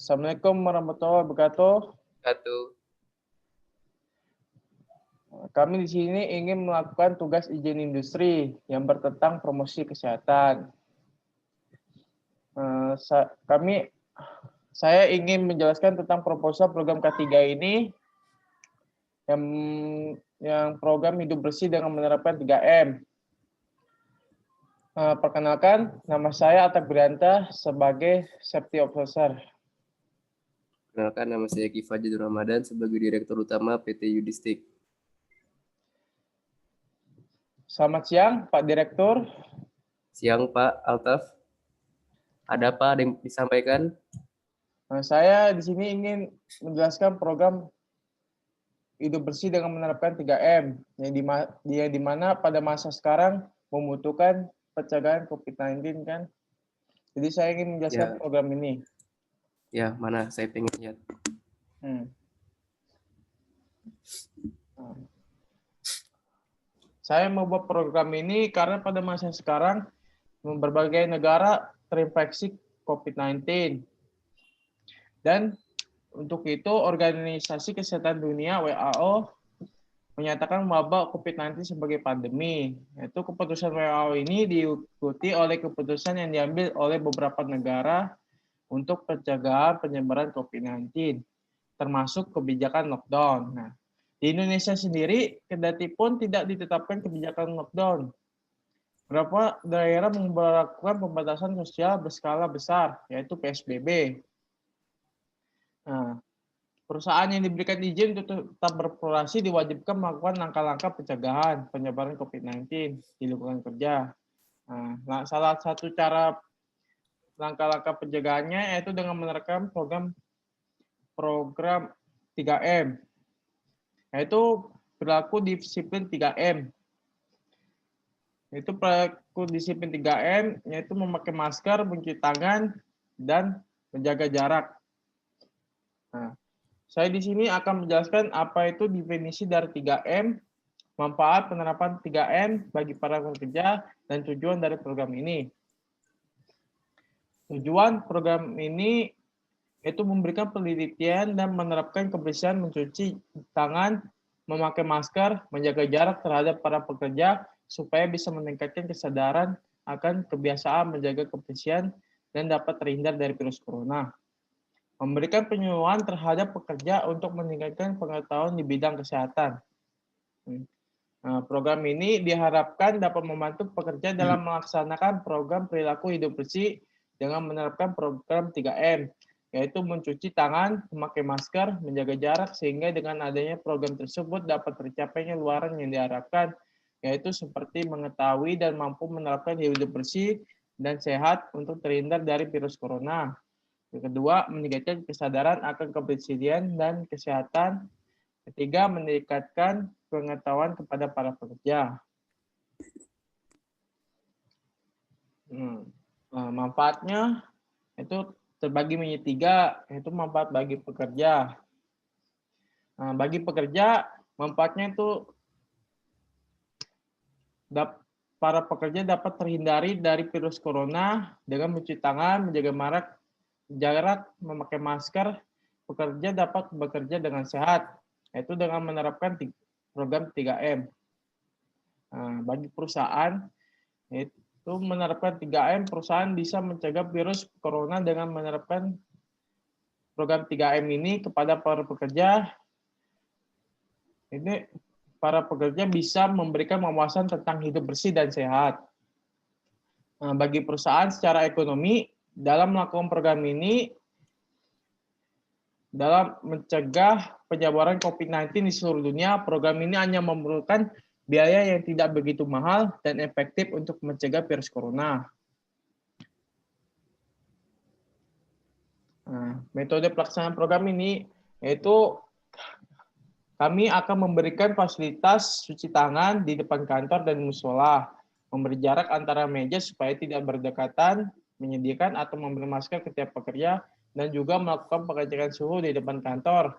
Assalamualaikum warahmatullahi wabarakatuh. Satu. Kami di sini ingin melakukan tugas izin industri yang bertentang promosi kesehatan. Saya ingin menjelaskan tentang proposal program K3 ini yang program hidup bersih dengan menerapkan 3M. Perkenalkan, nama saya Atta Brianta sebagai Safety Officer. Perkenalkan, nama saya Kifa Jadul Ramadan sebagai Direktur Utama PT Yudistik. Selamat siang, Pak Direktur. Siang, Pak Altaf. Ada apa yang disampaikan? Saya di sini ingin menjelaskan program hidup bersih dengan menerapkan 3M, yang di mana pada masa sekarang membutuhkan pencegahan COVID-19 kan. Jadi saya ingin menjelaskan program ini. Ya, mana saya pengen lihat. Saya membuat program ini karena pada masa sekarang berbagai negara terinfeksi COVID-19. Dan untuk itu Organisasi Kesehatan Dunia WHO menyatakan wabah COVID-19 sebagai pandemi. Itu keputusan WHO ini diikuti oleh keputusan yang diambil oleh beberapa negara untuk pencegahan penyebaran COVID-19, termasuk kebijakan lockdown. Nah, di Indonesia sendiri, kendati pun tidak ditetapkan kebijakan lockdown, beberapa daerah memperlakukan pembatasan sosial berskala besar, yaitu PSBB. Nah, perusahaan yang diberikan izin untuk tetap beroperasi diwajibkan melakukan langkah-langkah pencegahan penyebaran COVID-19 di lingkungan kerja. Nah, salah satu cara langkah-langkah pencegahannya yaitu dengan menerapkan program 3M, yaitu perilaku disiplin 3M. Yaitu perilaku disiplin 3M, yaitu memakai masker, mencuci tangan, dan menjaga jarak. Nah, saya di sini akan menjelaskan apa itu definisi dari 3M, manfaat penerapan 3M bagi para pekerja, dan tujuan dari program ini. Tujuan program ini yaitu memberikan penelitian dan menerapkan kebersihan mencuci tangan, memakai masker, menjaga jarak terhadap para pekerja supaya bisa meningkatkan kesadaran akan kebiasaan menjaga kebersihan dan dapat terhindar dari virus corona. Memberikan penyuluhan terhadap pekerja untuk meningkatkan pengetahuan di bidang kesehatan. Program ini diharapkan dapat membantu pekerja dalam melaksanakan program perilaku hidup bersih dengan menerapkan program 3M, yaitu mencuci tangan, memakai masker, menjaga jarak, sehingga dengan adanya program tersebut dapat tercapainya luaran yang diharapkan, yaitu seperti mengetahui dan mampu menerapkan hidup bersih dan sehat untuk terhindar dari virus corona. Yang kedua, meningkatkan kesadaran akan kebersihan dan kesehatan. Ketiga, meningkatkan pengetahuan kepada para pekerja. Manfaatnya itu terbagi menjadi 3, yaitu manfaat bagi pekerja. Bagi pekerja, manfaatnya itu para pekerja dapat terhindari dari virus corona dengan mencuci tangan, menjaga jarak, memakai masker. Pekerja dapat bekerja dengan sehat, yaitu dengan menerapkan program 3M. Bagi perusahaan, itu menerapkan 3M, perusahaan bisa mencegah virus corona dengan menerapkan program 3M ini kepada para pekerja. Ini para pekerja bisa memberikan wawasan tentang hidup bersih dan sehat. Bagi perusahaan secara ekonomi, dalam melakukan program ini, dalam mencegah penyebaran COVID-19 di seluruh dunia, program ini hanya memerlukan biaya yang tidak begitu mahal dan efektif untuk mencegah virus corona. Metode pelaksanaan program ini yaitu kami akan memberikan fasilitas cuci tangan di depan kantor dan musola, memberi jarak antara meja supaya tidak berdekatan, menyediakan atau memberi masker ke tiap pekerja, dan juga melakukan pengecekan suhu di depan kantor.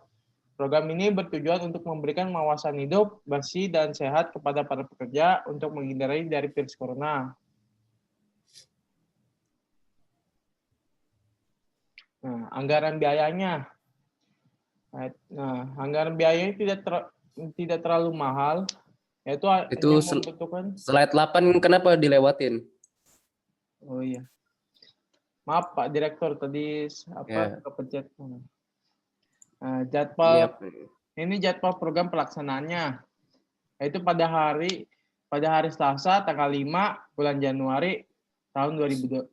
Program ini bertujuan untuk memberikan wawasan hidup bersih dan sehat kepada para pekerja untuk menghindari dari virus corona. Nah, anggaran biayanya. Nah, anggaran biayanya tidak terlalu mahal, yaitu Itu hanya membutuhkan. slide 8 kenapa dilewatin? Oh iya, maaf Pak Direktur, tadi Ya, kepencet. Nah, ini apa? ini jadwal program pelaksanaannya, yaitu pada hari Selasa tanggal 5 bulan Januari tahun 2021.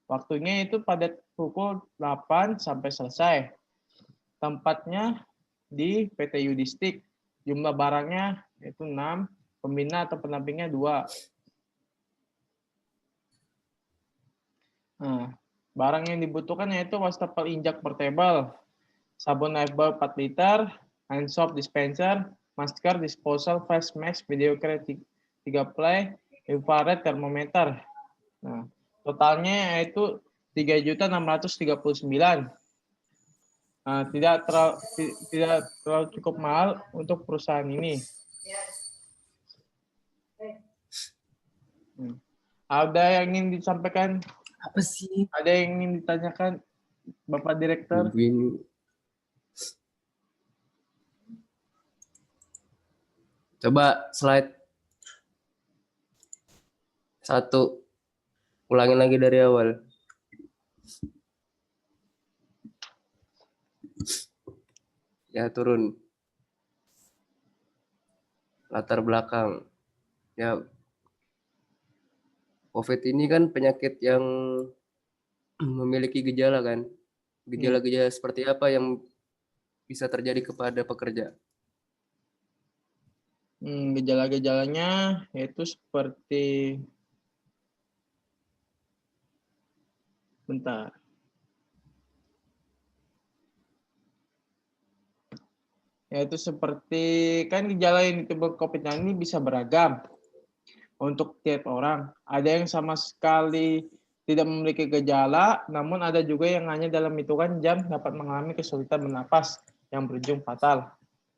Waktunya itu pada pukul 8 sampai selesai. Tempatnya di PT Yudistik. Jumlah barangnya yaitu 6, pembina atau pendampingnya 2. Nah, barang yang dibutuhkan yaitu wastafel injak portable, sabun Lifebuoy 4 liter, hand soap dispenser, masker, disposal, face mask, video credit 3 play, infrared thermometer. Nah, totalnya yaitu 3.639. Nah, tidak terlalu cukup mahal untuk perusahaan ini. Ada yang ingin disampaikan? Apa sih? Ada yang ingin ditanyakan, Bapak Direktur? Ini. Coba slide 1. Ulangin lagi dari awal. Ya, turun. Latar belakang. Ya, COVID ini kan penyakit yang memiliki gejala kan. Gejala-gejala seperti apa yang bisa terjadi kepada pekerja? Gejala-gejalanya yaitu seperti, bentar. Yaitu seperti, kan gejala yang disebut COVID-19 ini bisa beragam untuk tiap orang. Ada yang sama sekali tidak memiliki gejala, namun ada juga yang hanya dalam hitungan jam dapat mengalami kesulitan bernapas yang berujung fatal.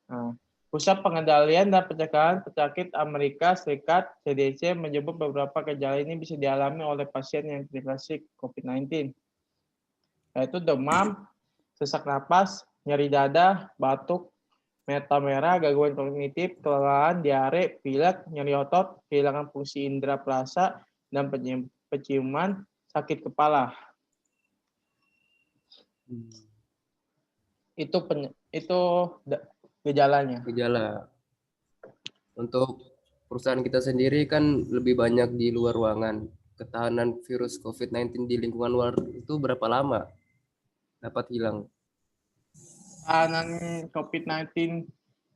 Nah, Pusat Pengendalian dan Pencegahan Penyakit Amerika Serikat (CDC) menyebut beberapa gejala ini bisa dialami oleh pasien yang terinfeksi COVID-19, yaitu demam, sesak napas, nyeri dada, batuk, mata merah, gangguan kognitif, kelelahan, diare, pilek, nyeri otot, kehilangan fungsi indera perasa dan penciuman, sakit kepala. Itu gejalanya. Gejala. Untuk perusahaan kita sendiri kan lebih banyak di luar ruangan. Ketahanan virus COVID-19 di lingkungan luar itu berapa lama dapat hilang? Tahanan COVID-19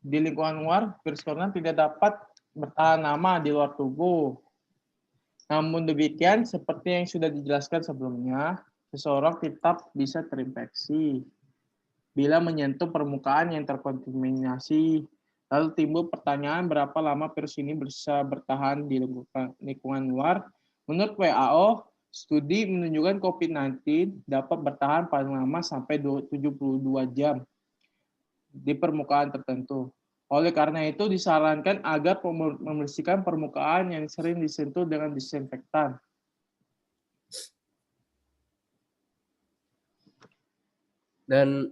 di lingkungan luar, virus corona tidak dapat bertahan lama di luar tubuh. Namun demikian, seperti yang sudah dijelaskan sebelumnya, seseorang tetap bisa terinfeksi bila menyentuh permukaan yang terkontaminasi. Lalu timbul pertanyaan berapa lama virus ini bisa bertahan di lingkungan luar. Menurut WHO, studi menunjukkan COVID-19 dapat bertahan paling lama sampai 72 jam di permukaan tertentu. Oleh karena itu disarankan agar membersihkan permukaan yang sering disentuh dengan disinfektan. Dan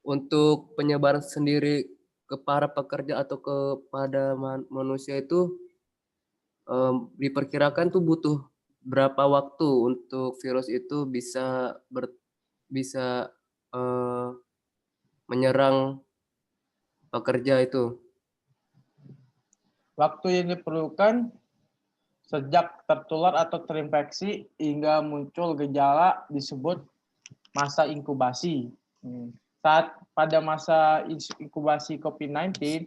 untuk penyebaran sendiri ke para pekerja atau kepada manusia itu diperkirakan tuh butuh berapa waktu untuk virus itu bisa menyerang pekerja itu. Waktu yang diperlukan sejak tertular atau terinfeksi hingga muncul gejala disebut masa inkubasi. Saat pada masa inkubasi COVID-19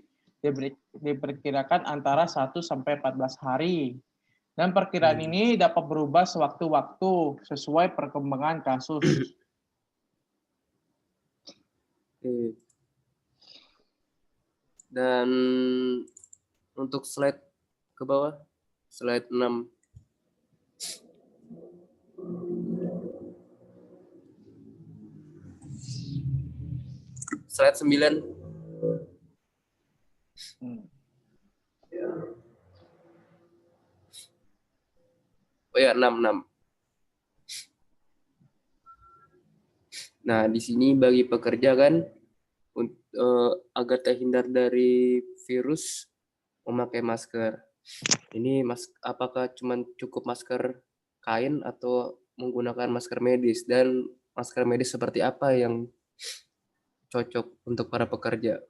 diperkirakan antara 1 sampai 14 hari. Dan perkiraan ini dapat berubah sewaktu-waktu sesuai perkembangan kasus. Dan untuk slide ke bawah, slide 6. Slide 9. Oh ya, 6. Nah, di sini bagi pekerja kan agar terhindar dari virus memakai masker. Ini apakah cukup masker kain atau menggunakan masker medis, dan masker medis seperti apa yang cocok untuk para pekerja?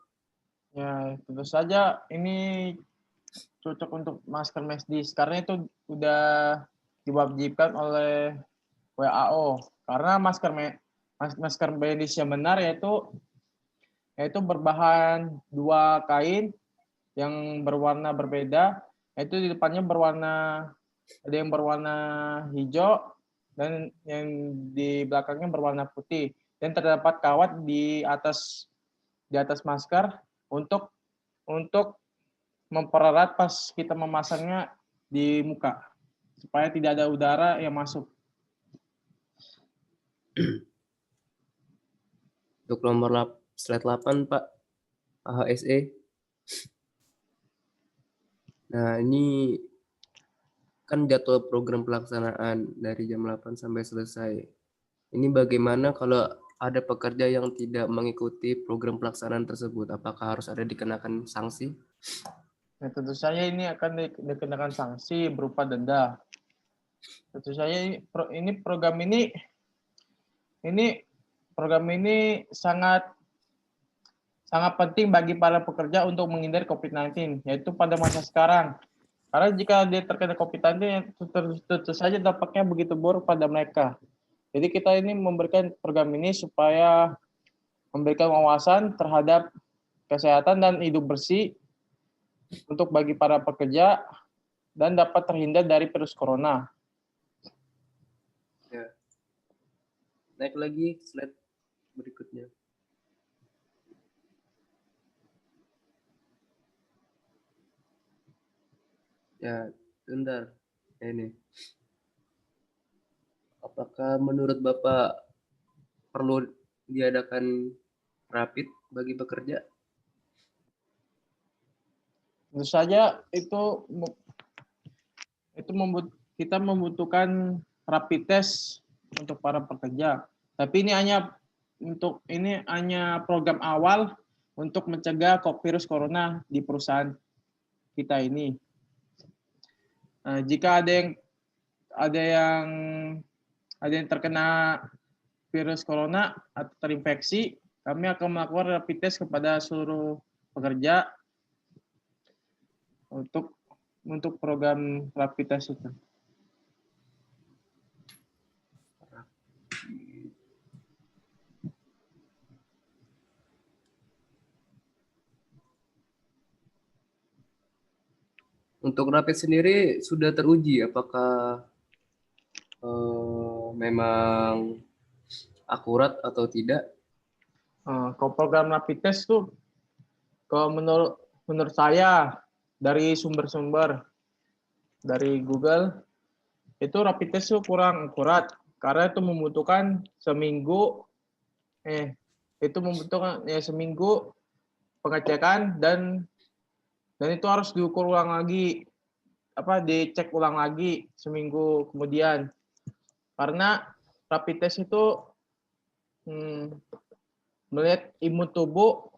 Ya, tentu saja ini cocok untuk masker medis karena itu udah diwajibkan oleh WHO. Karena masker medis yang benar yaitu berbahan dua kain yang berwarna berbeda, yaitu di depannya ada yang berwarna hijau dan yang di belakangnya berwarna putih, dan terdapat kawat di atas masker untuk mempererat pas kita memasangnya di muka supaya tidak ada udara yang masuk. Untuk nomor slide 8, Pak, AHSE. Nah, ini kan jadwal program pelaksanaan dari jam 8 sampai selesai. Ini bagaimana kalau ada pekerja yang tidak mengikuti program pelaksanaan tersebut? Apakah harus ada dikenakan sanksi? Nah, tentu saja ini akan dikenakan sanksi berupa denda. Tentu saja program ini sangat penting bagi para pekerja untuk menghindari COVID-19, yaitu pada masa sekarang. Karena jika dia terkena COVID-19, tentu saja dampaknya begitu buruk pada mereka. Jadi kita ini memberikan program ini supaya memberikan wawasan terhadap kesehatan dan hidup bersih untuk bagi para pekerja dan dapat terhindar dari virus corona. Ya. Naik lagi slide berikutnya. Ya, bentar. Ini. Apakah menurut Bapak perlu diadakan rapid bagi pekerja? Tentu saja kita membutuhkan rapid test untuk para pekerja. Tapi ini hanya program awal untuk mencegah virus corona di perusahaan kita ini. Nah, jika ada yang terkena virus corona atau terinfeksi, kami akan melakukan rapid test kepada seluruh pekerja untuk program rapid test itu. Untuk rapid sendiri sudah teruji apakah memang akurat atau tidak? Kalau program rapid test tuh, kalau menurut saya dari sumber-sumber dari Google itu rapid test tuh kurang akurat karena itu membutuhkan seminggu pengecekan dan itu harus diukur ulang lagi, dicek ulang lagi seminggu kemudian, karena rapid test itu melihat imun tubuh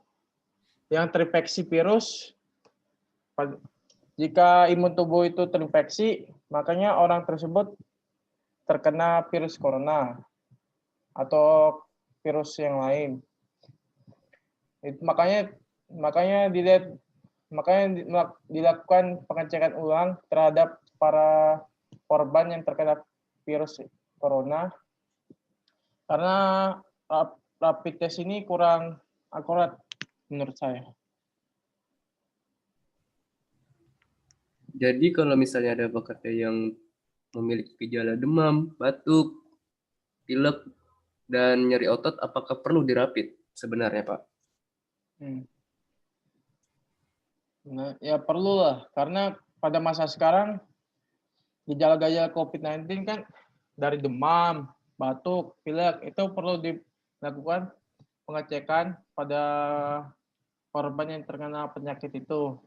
yang terinfeksi virus. Jika imun tubuh itu terinfeksi, makanya orang tersebut terkena virus corona atau virus yang lain. Makanya dilakukan pengecekan ulang terhadap para korban yang terkena virus corona, karena rapid test ini kurang akurat menurut saya. Jadi kalau misalnya ada pekerja yang memiliki gejala demam, batuk, pilek, dan nyeri otot, apakah perlu dirapid sebenarnya, Pak? Nah, ya perlu lah, karena pada masa sekarang gejala-gejala COVID-19 kan dari demam, batuk, pilek, itu perlu dilakukan pengecekan pada korban yang terkena penyakit itu.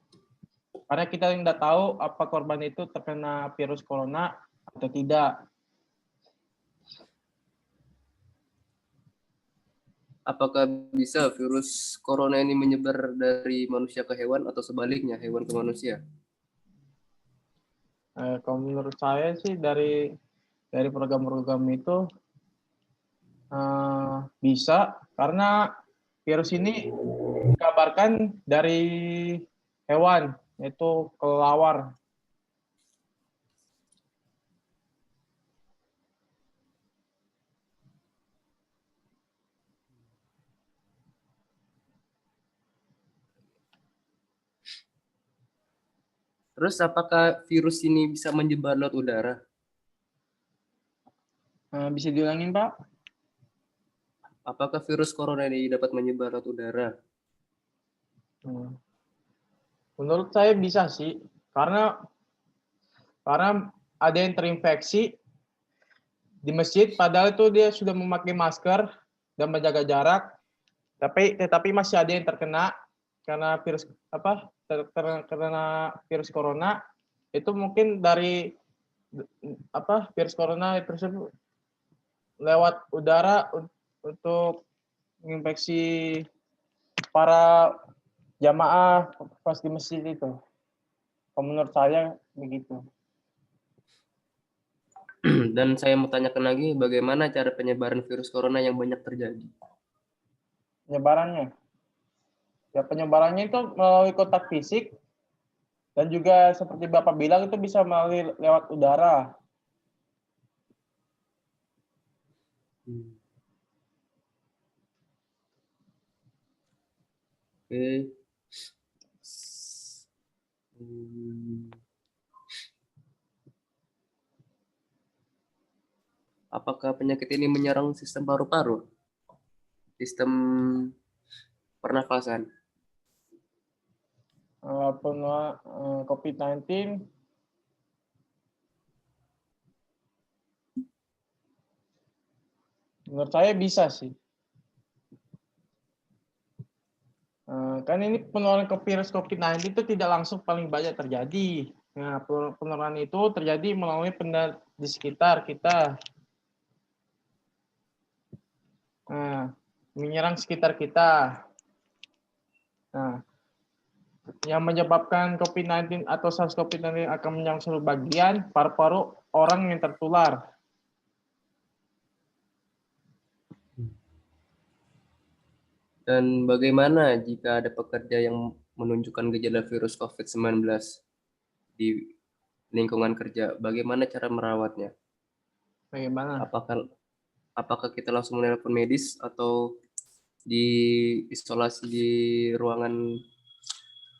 Karena kita tidak tahu apa korban itu terkena virus corona atau tidak. Apakah bisa virus corona ini menyebar dari manusia ke hewan atau sebaliknya hewan ke manusia? Kalau menurut saya sih dari program-program itu bisa, karena virus ini dikabarkan dari hewan, yaitu kelelawar. Terus apakah virus ini bisa menyebar lewat udara? Bisa diulangin, Pak? Apakah virus corona ini dapat menyebar lewat udara? Hmm. Menurut saya bisa sih, karena ada yang terinfeksi di masjid, padahal itu dia sudah memakai masker dan menjaga jarak, tetapi masih ada yang terkena karena virus karena virus corona. Itu mungkin dari virus corona tersebut lewat udara untuk menginfeksi para jamaah pas di masjid itu. Kalau menurut saya begitu. Dan saya mau tanyakan lagi, bagaimana cara penyebaran virus corona yang banyak terjadi? Penyebarannya, ya penyebarannya itu melalui kontak fisik, dan juga seperti Bapak bilang itu bisa melalui lewat udara. Oke. Hmm. Apakah penyakit ini menyerang sistem paru-paru? Sistem pernafasan? COVID-19 menurut saya bisa sih. Kan ini penularan virus COVID-19 itu tidak langsung paling banyak terjadi. Nah, penularan itu terjadi melalui benda di sekitar kita. Nah, menyerang sekitar kita. Nah, yang menyebabkan COVID-19 atau SARS-CoV-2 akan menyerang seluruh bagian paru-paru orang yang tertular. Dan bagaimana jika ada pekerja yang menunjukkan gejala virus COVID-19 di lingkungan kerja? Bagaimana cara merawatnya? Bagaimana? Apakah kita langsung menelpon medis atau diisolasi di ruangan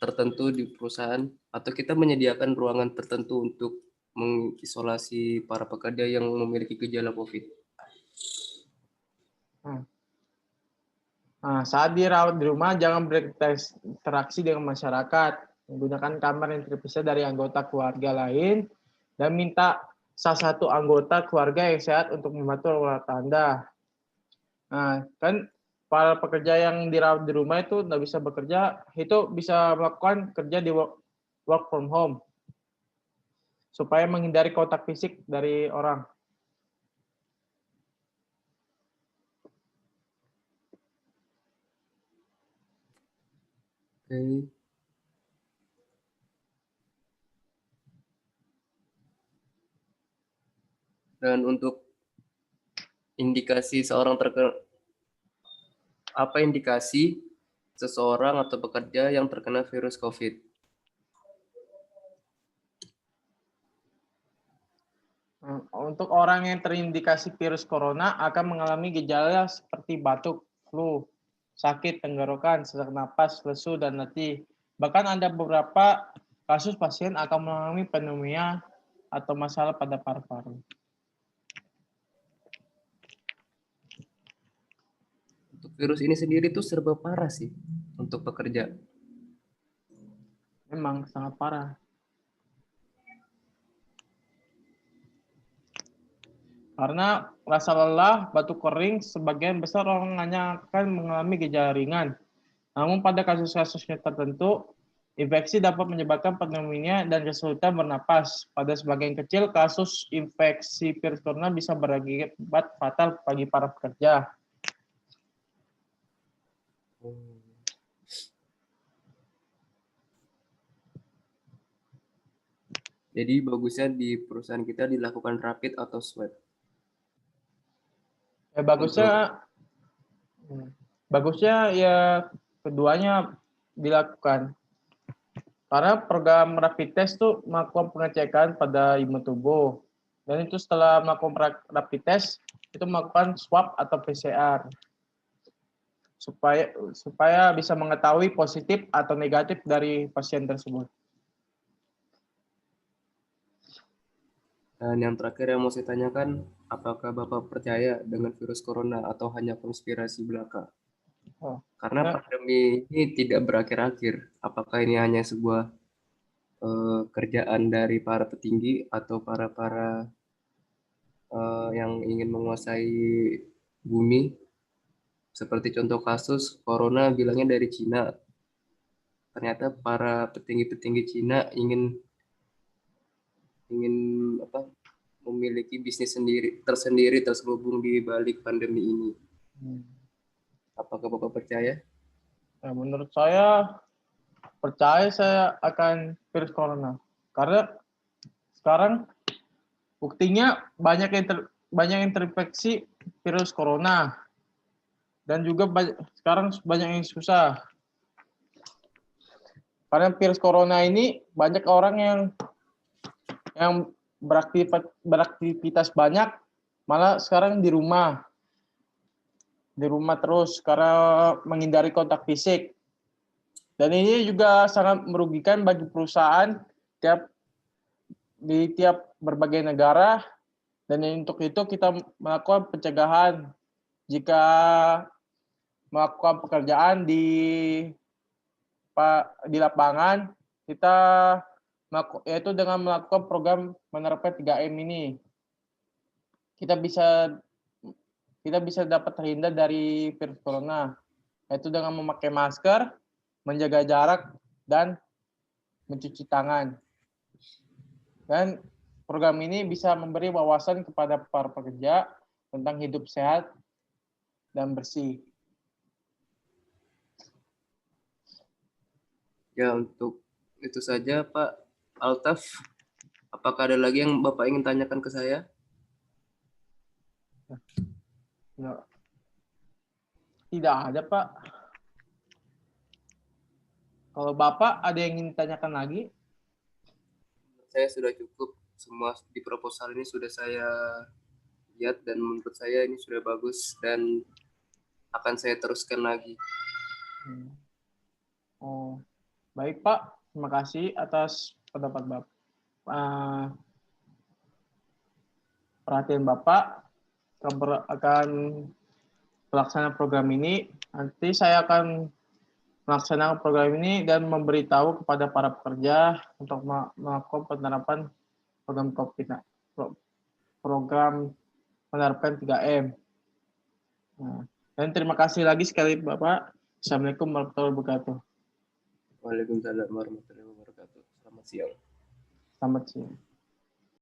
tertentu di perusahaan, atau kita menyediakan ruangan tertentu untuk mengisolasi para pekerja yang memiliki gejala COVID? Nah, saat dirawat di rumah, jangan berinteraksi dengan masyarakat. Menggunakan kamar yang terpisah dari anggota keluarga lain, dan minta salah satu anggota keluarga yang sehat untuk membantu rawat Anda. Nah, kan para pekerja yang dirawat di rumah itu tidak bisa bekerja, itu bisa melakukan kerja di work from home, supaya menghindari kontak fisik dari orang. Oke. Dan untuk indikasi apa indikasi seseorang atau pekerja yang terkena virus COVID? Untuk orang yang terindikasi virus corona akan mengalami gejala seperti batuk, flu, sakit tenggorokan, sesak napas, lesu, dan letih. Bahkan ada beberapa kasus pasien akan mengalami pneumonia atau masalah pada paru-paru. Untuk virus ini sendiri tuh serba parah sih untuk pekerja. Memang sangat parah. Karena rasa lelah, batuk kering, sebagian besar orang hanya akan mengalami gejala ringan. Namun pada kasus-kasusnya tertentu, infeksi dapat menyebabkan pneumonia dan kesulitan bernapas. Pada sebagian kecil, kasus infeksi virus corona bisa berakibat fatal bagi para pekerja. Jadi bagusnya di perusahaan kita dilakukan rapid atau swab. Ya bagusnya ya keduanya dilakukan. Karena program rapid test tuh melakukan pengecekan pada imun tubuh. Dan itu setelah melakukan rapid test, itu melakukan swab atau PCR. Supaya bisa mengetahui positif atau negatif dari pasien tersebut. Dan yang terakhir yang mau saya tanyakan, apakah Bapak percaya dengan virus corona atau hanya konspirasi belaka? Karena pandemi ini tidak berakhir-akhir. Apakah ini hanya sebuah kerjaan dari para petinggi atau para yang ingin menguasai bumi? Seperti contoh kasus corona bilangnya dari Cina. Ternyata para petinggi-petinggi Cina ingin memiliki bisnis tersendiri terselubung di balik pandemi ini. Apakah Bapak percaya? Ya, menurut saya akan virus corona. Karena sekarang buktinya banyak yang terinfeksi virus corona. Dan juga sekarang banyak yang susah. Karena virus corona ini banyak orang yang beraktivitas banyak, malah sekarang di rumah terus karena menghindari kontak fisik. Dan ini juga sangat merugikan bagi perusahaan di tiap berbagai negara. Dan untuk itu kita melakukan pencegahan jika melakukan pekerjaan di lapangan, kita yaitu dengan melakukan program menerapkan 3M ini. Kita bisa dapat terhindar dari virus corona, yaitu dengan memakai masker, menjaga jarak, dan mencuci tangan. Dan program ini bisa memberi wawasan kepada para pekerja tentang hidup sehat dan bersih. Ya, untuk itu saja Pak Altaf. Apakah ada lagi yang Bapak ingin tanyakan ke saya? Ya. Tidak ada, Pak. Kalau Bapak ada yang ingin tanyakan lagi? Saya sudah cukup. Semua di proposal ini sudah saya lihat dan menurut saya ini sudah bagus dan akan saya teruskan lagi. Oh, baik Pak. Terima kasih atas pendapat Bapak. Perhatian Bapak akan pelaksanaan program ini. Nanti saya akan melaksanakan program ini dan memberitahu kepada para pekerja untuk melakukan penerapan program menerapkan 3M. Dan terima kasih lagi sekali Bapak. Assalamualaikum warahmatullahi wabarakatuh. Waalaikumsalam warahmatullahi wabarakatuh. Selamat siang. Selamat siang.